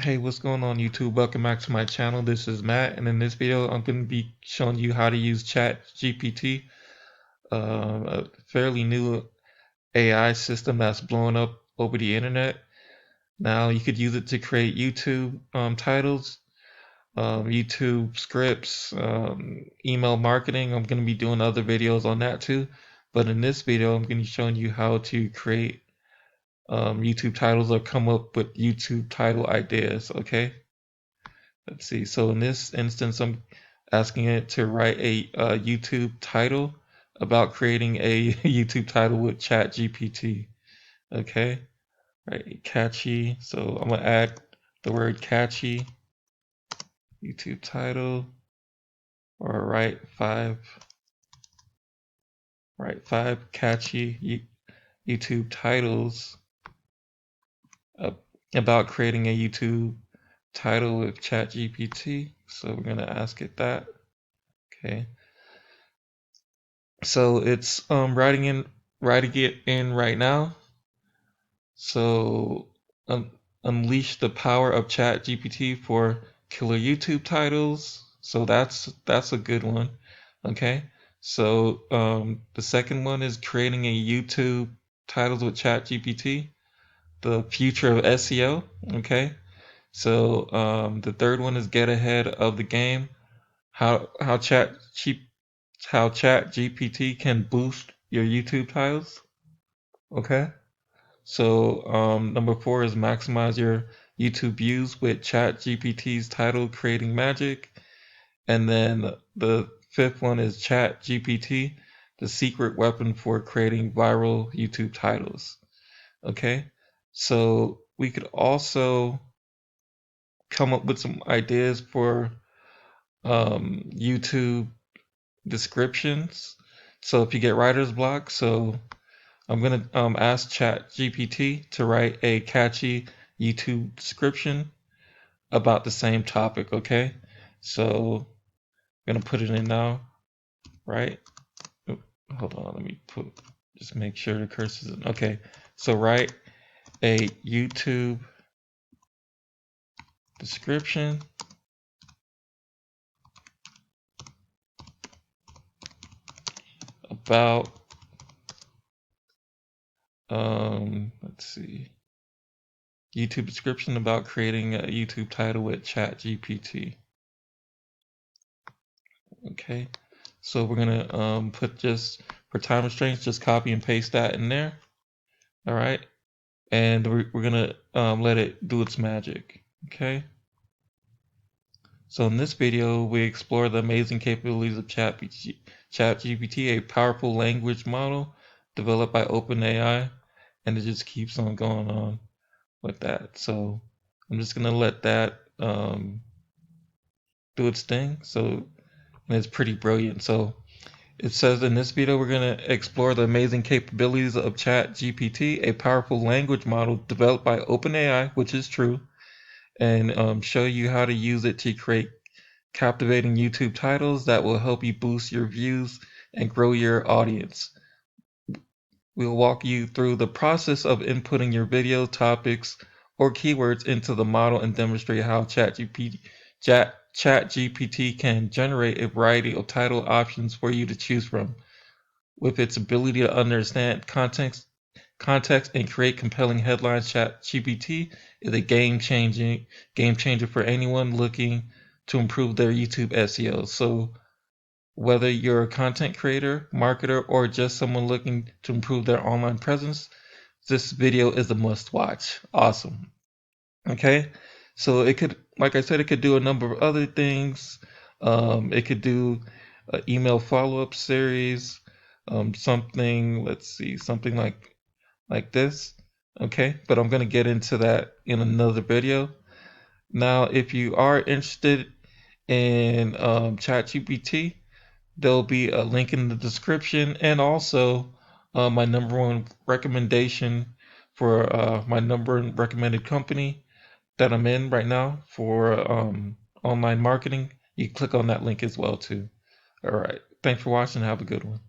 Hey, what's going on YouTube? Welcome back to my channel. This is Matt, and in this video I'm going to be showing you how to use ChatGPT, a fairly new AI system that's blowing up over the internet. Now you could use it to create YouTube titles, YouTube scripts, email marketing. I'm going to be doing other videos on that too, but in this video I'm going to be showing you how to create YouTube titles or come up with YouTube title ideas, okay? Let's see. So in this instance, I'm asking it to write a YouTube title about creating a YouTube title with ChatGPT. Okay, right, catchy. So I'm gonna add the word catchy YouTube title, or write five catchy YouTube titles uh, about creating a YouTube title with ChatGPT. So we're gonna ask it that. Okay. So it's writing it in right now. So unleash the power of ChatGPT for killer YouTube titles. So that's a good one. Okay. So the second one is creating a YouTube titles with ChatGPT. The future of SEO. Okay. So the third one is get ahead of the game. How ChatGPT can boost your YouTube titles. Okay. So number 4 is maximize your YouTube views with ChatGPT's title creating magic. And then the fifth one is ChatGPT, the secret weapon for creating viral YouTube titles. Okay. So we could also come up with some ideas for YouTube descriptions. So if you get writer's block, so I'm gonna ask ChatGPT to write a catchy YouTube description about the same topic. Okay, so I'm gonna put it in now. Right? Oh, hold on, let me just make sure the cursor's in. Okay, so write a YouTube description about let's see, YouTube description about creating a YouTube title with ChatGPT. Okay, so we're gonna put just for time restraints, just copy and paste that in there. All right, and we're gonna let it do its magic. Okay. So in this video, we explore the amazing capabilities of ChatGPT, a powerful language model developed by OpenAI, and it just keeps on going on with that. So I'm just gonna let that do its thing. So and it's pretty brilliant. So it says in this video, we're going to explore the amazing capabilities of ChatGPT, a powerful language model developed by OpenAI, which is true, and show you how to use it to create captivating YouTube titles that will help you boost your views and grow your audience. We'll walk you through the process of inputting your video topics or keywords into the model and demonstrate how ChatGPT can generate a variety of title options for you to choose from. With its ability to understand context and create compelling headlines, ChatGPT is a game changer for anyone looking to improve their YouTube SEO. So whether you're a content creator, marketer, or just someone looking to improve their online presence, this video is a must watch. Awesome. Okay. So it could, like I said, it could do a number of other things. It could do an email follow-up series, something, let's see, something like this. Okay. But I'm going to get into that in another video. Now, if you are interested in ChatGPT, there'll be a link in the description, and also my number one recommendation for my number one recommended company that I'm in right now for online marketing. You click on that link as well too. All right. Thanks for watching. Have a good one.